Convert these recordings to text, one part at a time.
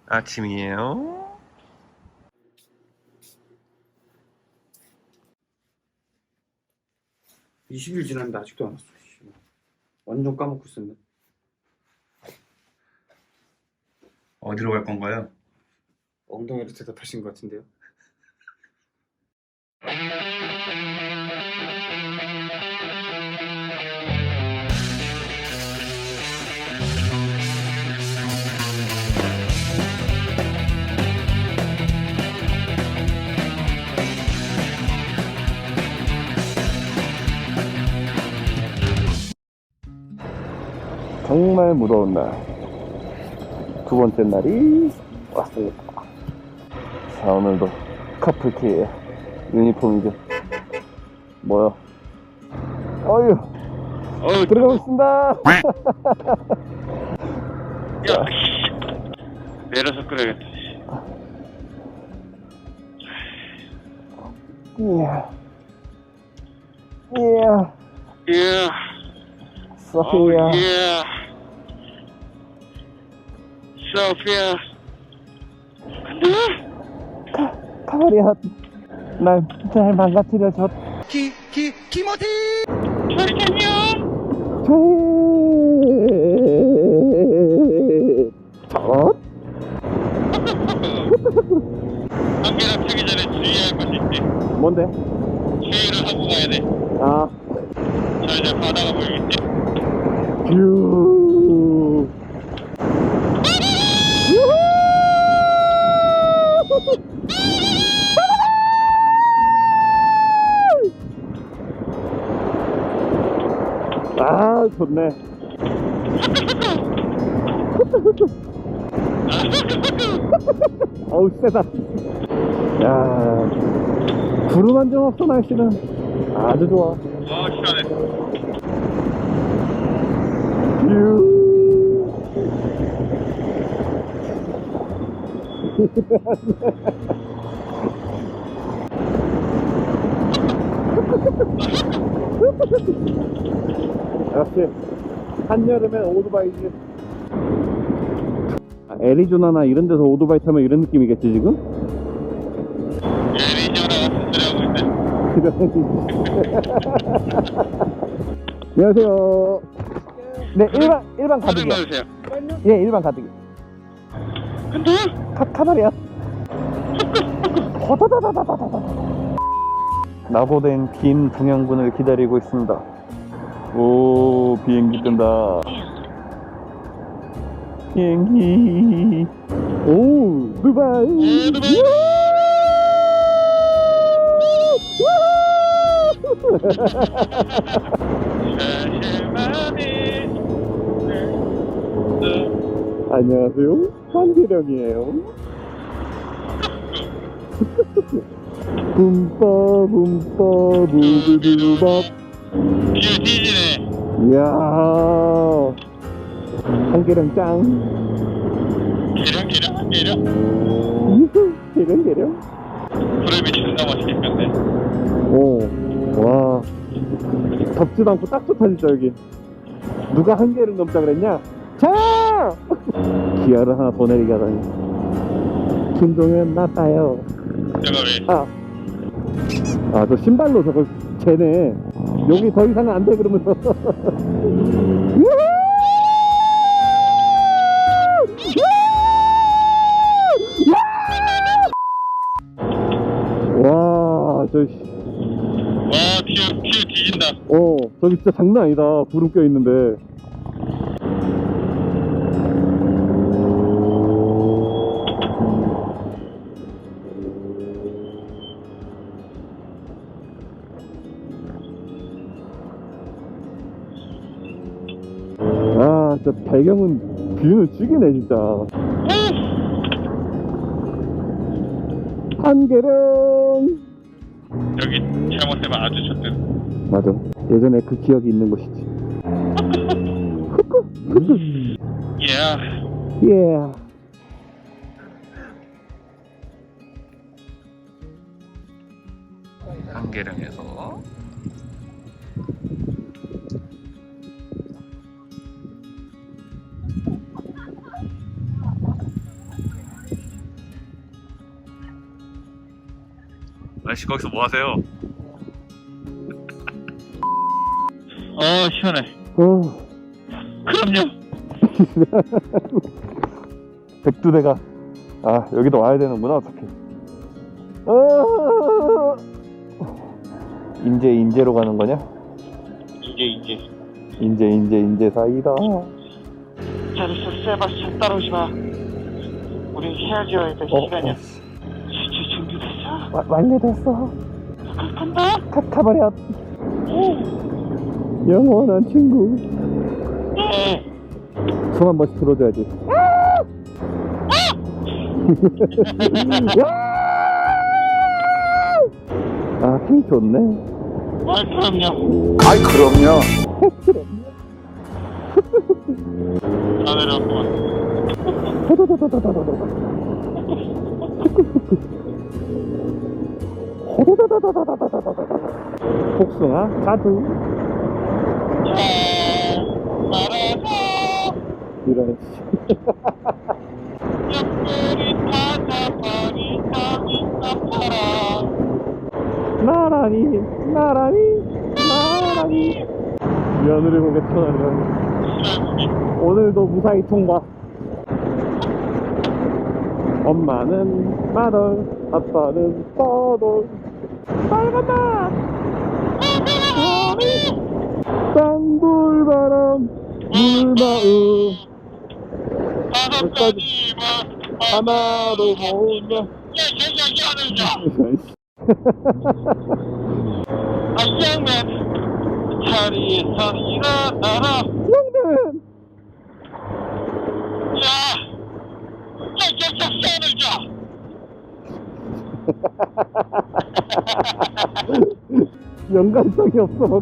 아침이에요. (20일) 지났는데 아직도 안 왔어. 완전 까먹고 있었네. 어디로 갈 건가요? 엉덩이로 대답하신 것 같은데요. 정말 무더운 날, 두 번째 날이 왔습니다. 자, 오늘도 커플티의 유니폼이죠. 뭐요? 어휴, 들어가겠습니다. 야, 내려서 끓여야겠다. 이야, 이야, 이야, 소피아. 이야, 소피아. 카바리아, 날 잘 망가뜨려줘. 키모티. 철전이요. 저 한계랑 타기 전에 주의해야 할 것이 있지. 뭔데? 주의를 하고 가야 돼. 아, 자, 이제 바다가 보이겠지? 뷰. 아, 좋네. 어우, 세다. 야, 구름 한 점 없어. 날씨는 아주 좋아. 시원해. 뷰. 역시 한여름엔 오토바이지. 애리조나나 이런 데서 오토바이 타면 이런 느낌이겠지 지금? 애리조나 같은 소리 하고 있네. 안녕하세요. 네, 일반 가득이요. 주세요. 예, 일반 가득이. 근데? 카바리야. 허다다다다다다다. 나보된 김동영군을 기다리고 있습니다. 오, 비행기 뜬다. 비행기. 오, 두바이. 안녕하세요, 한계령이에요. 붐빠 붐빠 부비비밥. 뒤에 뒤지네. 이야, 한계령 짱. 계령. 계령. 불을 비추는 거 맛있겠네. 오, 와, 덥지도 않고 딱 좋다 진짜 여기. 누가 한계를 넘자 그랬냐? 자! 기아를 하나 더 내리게 하다니. 김동현 나빠요. 제가 왜? 저 신발로 저걸 재네. 여기 더 이상은 안 돼 그러면서. 와, 뒤에 뒤진다. 저기 진짜 장난 아니다. 구름 껴 있는데. 아, 진짜 배경은 뷰는 죽이네 진짜. 한계령. 여기 잘못되면 아주 좋대. 맞아, 예전에 그 기억이 있는 곳이지. 예. 한계령에서 아저씨 거기서 뭐 하세요? 시원해. 그럼요. 백두대가 여기도 와야 되는구나 어떻게. 인제로 가는 거냐? 인제 사이다. 잘했어, 세바스찬 따라오지 마. 우린 헤어져야 될 시간이야. 준비됐어? 완료됐어. 간다. 가버려. 영원한 친구. 손 한 번씩 들어줘야지. 힘 좋네. 그럼요. 아이 그럼요. 다 내려왔구만. 복숭아 자두. 이런. 옆구리 찾아버리다 있어라. 나란히 위안을 보게 태어나면 오늘도 무사히 통과. 엄마는 마덜, 아빠는 떠돌. 빨간다. 땅굴바람 물마음 다섯 가지만 하나로 모으면. 아시아맨 자리에서 일어나라. 형님. 자, 손을 줘. 연관성이 없어.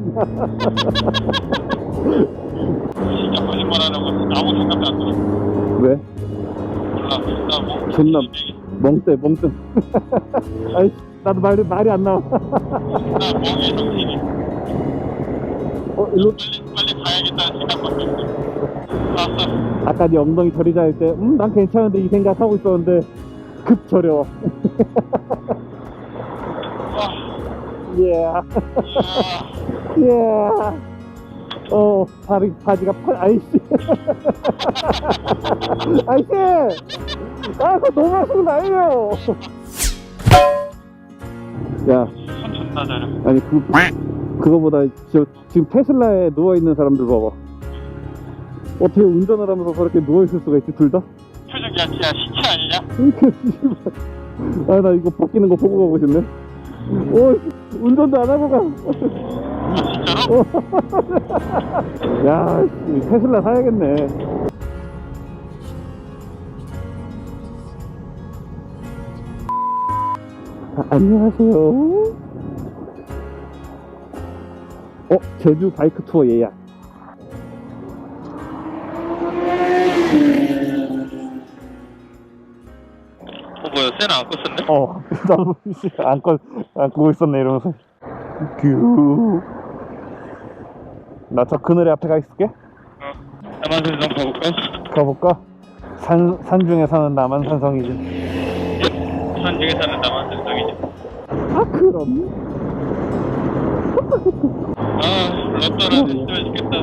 진짜 거짓말하는 거 아무 생각도 안 들어. 왜? 몰라. 나 뭐. 존나 멍때. 아이, 나도 말이 안 나와. 나 멍이 정신이. 일로. 빨리 가야겠다는 생각밖에 없어. 알았어. 아까 네 엉덩이 저리자 할 때, 난 괜찮은데 이 생각하고 있었는데, 급 저려워. 예. 바지가 아이씨. 아이씨! 그거 너무 하시는 거 아니에요! 야. 손 존나 잘해. 아니, 그거보다, 지금 테슬라에 누워있는 사람들 봐봐. 어떻게 운전을 하면서 저렇게 누워있을 수가 있지, 둘 다? 표정이 야 시체 아니냐? 나 이거 바뀌는 거 보고 가고 싶네. 운전도 안 하고 가. 진짜로? 야, 테슬라 사야겠네. 안녕하세요. 제주 바이크 투어 예약. 뭐야, 쟤는 안 껐었네? 나도 안 끄고 있었네 이러면서. 나 저 그늘에 앞에 가 있을게. 남한산성 가볼까? 산 중에 사는 남한산성이지. 산 중에 사는 남한산성이지. 그럼. 로또라 됐으면 좋겠다.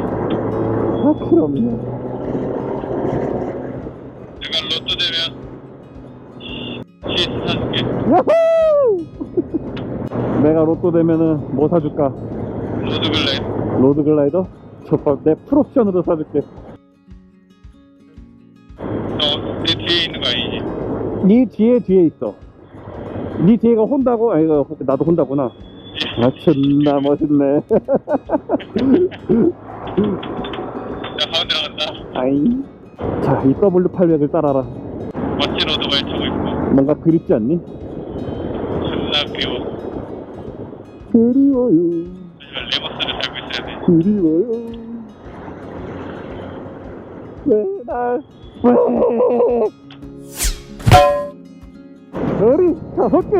그럼요. 내가 로또 되면 GS 사줄게. 야호! 내가 로또 되면은 뭐 사줄까? 로드 글라이더? 내 풀옵션으로 사줄게. 너 내 뒤에 있는 거 아니지? 네 뒤에 있어. 네 뒤에가 혼다고? 나도 혼다구나. 존나 멋있네. 나 가운데 나간다. 아잉. 자, 이 W800을 따라라. 멋진 오토바이 타고 있고. 뭔가 그립지 않니? 존나 그리워. 그리워요. 하지만 레버스를 달고 있어야 돼. 그리워요. 왜? 별이 5개!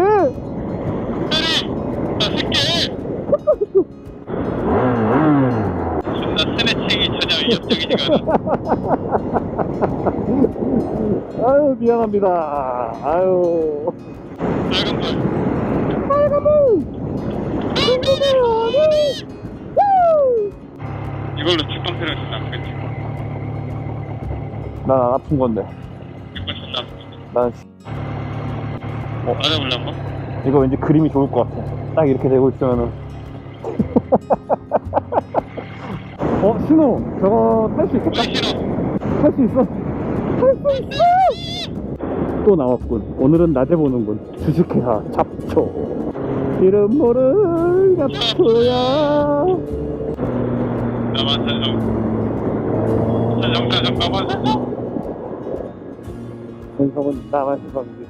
존나 스네칭이 전혀 위협적이지가 않아. 아유, 미안합니다. 아유. 빨간 불. 이걸로 직방패를 존나 아프겠지. 난 안 아픈 건데. 이거 존나 아프겠지. 난 맞아볼래 한번? 이거 왠지 그림이 좋을 것 같아. 딱 이렇게 되고 있으면은. 신호! 저거 탈 수 있겠다. 왜 싫어? 탈 수 있어. 탈 수 있어! 또 나왔군. 오늘은 낮에 보는군. 주식회사 잡초. 이름 모를 잡초야. 나만 살려. 사정 나만 살려. 현성은 나만 세상이지.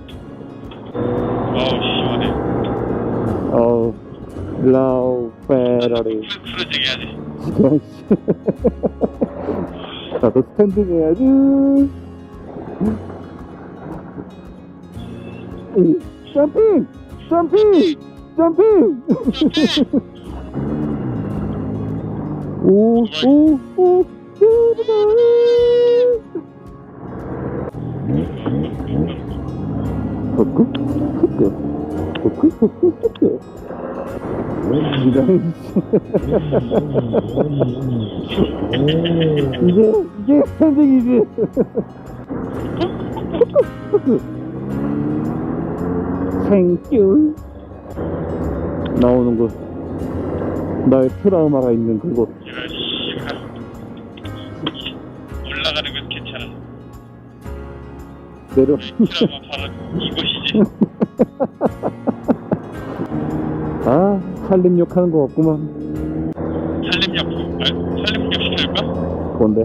어우 시원해. 어우, 라우, 페라리. 풀어지게 해야지. 그냥, 씨. 나도 스탠딩 해야지. 점핑! 점핑! 점핑! 오, 오, 오, 흑흑, 흑흑, 흑흑, 흑흑, 흑흑. 이게 스탠딩이지. 생귤 나오는 곳, 나의 트라우마가 있는 그곳. 이런 씨발. 올라가는 건 괜찮아. 내려. 트라우마 바로 이것이지. 아, 살림욕 하는 거 없구만. 살림욕 시킬까? 뭔데?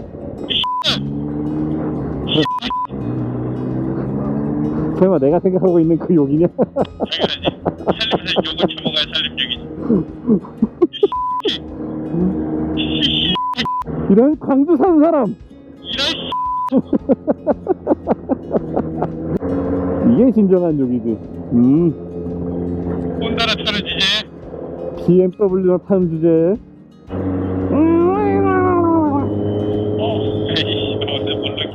설마 내가 생각하고 있는 그 욕이냐? 당연하지. 살림에서 욕을 처먹어야 살림욕이지. 이런 광주 사는 사람! 이런 이게 진정한 욕이지. 혼나라 차는 주제. BMW나 타는 주제에. 에이씨, 어제 몰라기.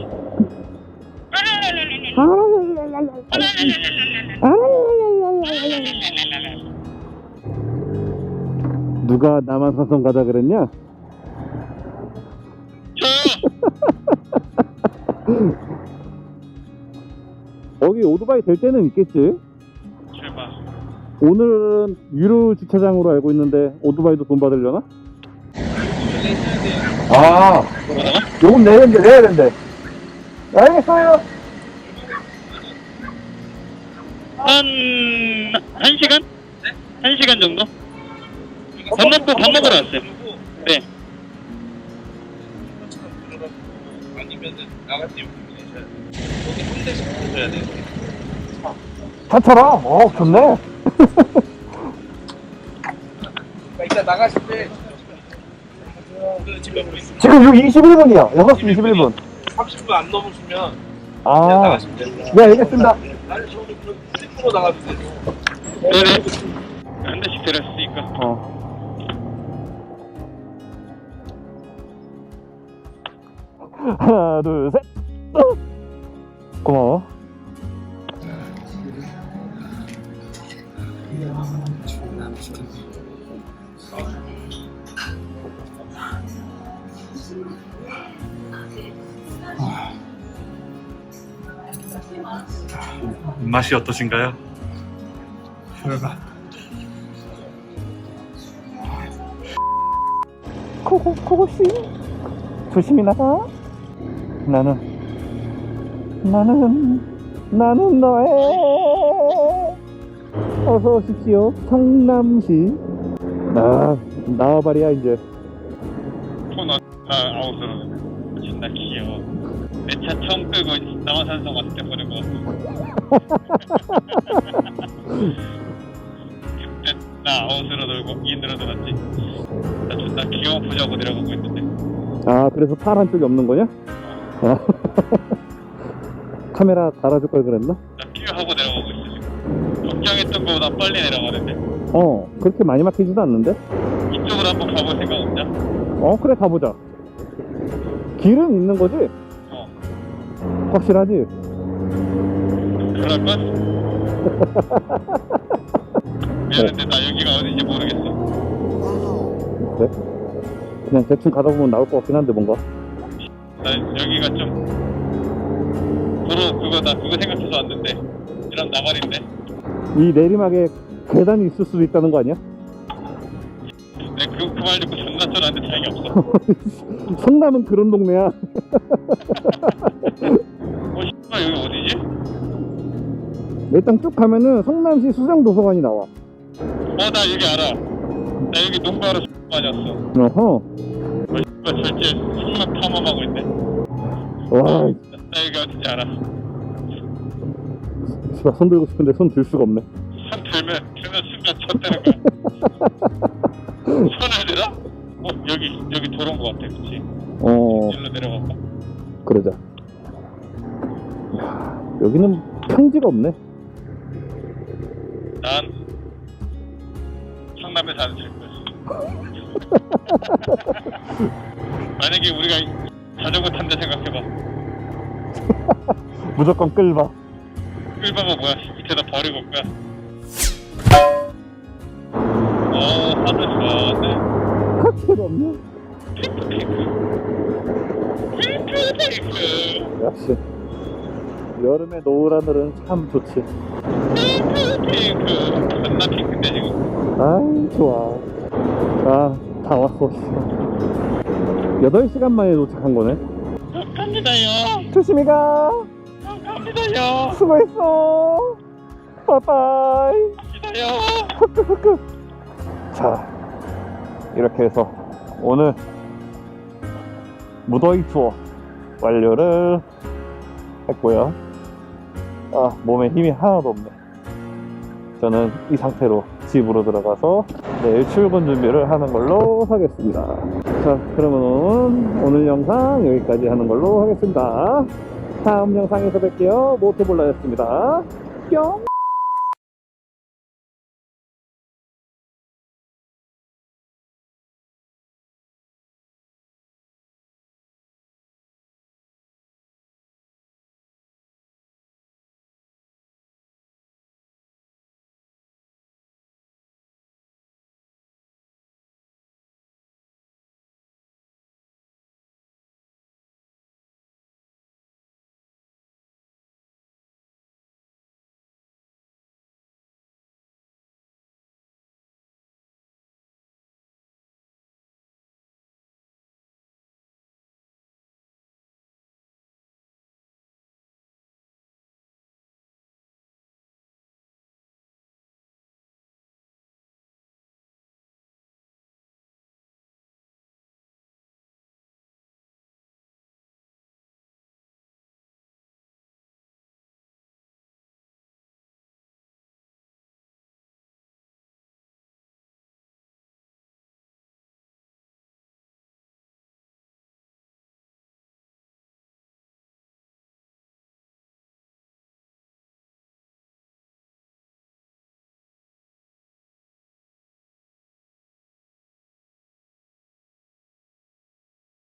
누가 남한산성 가자 그랬냐? 거기 오토바이 될 때는 있겠지? 제발. 오늘은 유료 주차장으로 알고 있는데 오토바이도 돈 받으려나? 아, 요금 내야 된대. 알겠어요. 한 시간? 네? 1시간 정도? 밥 먹으러 왔어요. 네. 아니면은 나같이 용품이 내셔야 돼. 거기 한 대씩 줘야 돼. 차처럼? 좋네. 그러니까 이따 나가실 때 집에 뭐 있으면 지금 21분이야. 6시 21분. 30분 안 넘으시면 그냥 아, 나가시면 돼요. 네, 알겠습니다. 나는 저기 그 집으로 나가주세요. 네네. 한 대씩 들었으니까. 하나, 둘, 셋. 고마워. 맛이 어떠신가요? 코고씨 조심히 나가. 나는 너의 어서 오십시오 성남시. 나와버려 이제. 톤 아웃으로. 존나 귀여워. 내 차 처음 끌고 남한산성 왔을 때 보는 거 같아. 그때 나 아웃으로 돌고 인으로 돌았지. 나 존나 귀여운 부자고 내려가고 있는데. 아, 그래서 파란 쪽이 없는 거냐? 카메라 달아줄 걸 그랬나? 나 큐하고 내려가고 있어 지금. 걱정했던 거보다 빨리 내려가는데. 그렇게 많이 막히지도 않는데? 이쪽으로 한번 가볼 생각 없냐? 그래, 가보자. 길은 있는 거지? 확실하지? 그럴걸? 미안한데 나 여기가 어딘지 모르겠어. 그래? 그냥 대충 가다 보면 나올 것 같긴 한데 뭔가. 나 여기가 좀 도로 그거 나 그거 생각해서 왔는데 이런 나발인데. 이 내리막에 계단이 있을 수도 있다는 거 아니야? 내 그 말 듣고 존나 쫄았는데 다행히 없어. 성남은 그런 동네야. 씨발 여기 어디지? 일단 쭉 가면은 성남시 수정도서관이 나와. 나 여기 알아. 나 여기 농가로 많이 왔어. 어허. 절제 성남 탐험하고 있네. 와, 나 여기 어딘지 알아. 씨발 손 들고 싶은데 손 들 수가 없네. 손 들면 순간 쳤다는 거야. 손을 들어? 여기 도로인 것 같아, 그치? 일로 내려갈까? 그러자. 야, 여기는 평지가 없네. 난 성남에 사는 친구야. 만약에 우리가 자전거 탄다 생각해봐. 무조건 끌봐. 끌바가 뭐야? 밑에다 버리고 올 거야. 하늘 좋아하네. 하트가 없네. 핑크. 역시 여름에 노을 하늘은 참 좋지. 핑크. 존나 핑크인데 지금. 아이 좋아. 아 다 왔어. 8시간 만에 도착한 거네. 갑니다요. 조심히 가. 갑니다요. 수고했어. 바이바이. 갑니다요. 흑흑흑. 자, 이렇게 해서 오늘 무더위 투어 완료를 했고요. 몸에 힘이 하나도 없네. 저는 이 상태로 집으로 들어가서 내일 출근 준비를 하는 걸로 하겠습니다. 자, 그러면 오늘 영상 여기까지 하는 걸로 하겠습니다. 다음 영상에서 뵐게요. 모토볼라였습니다. 뿅!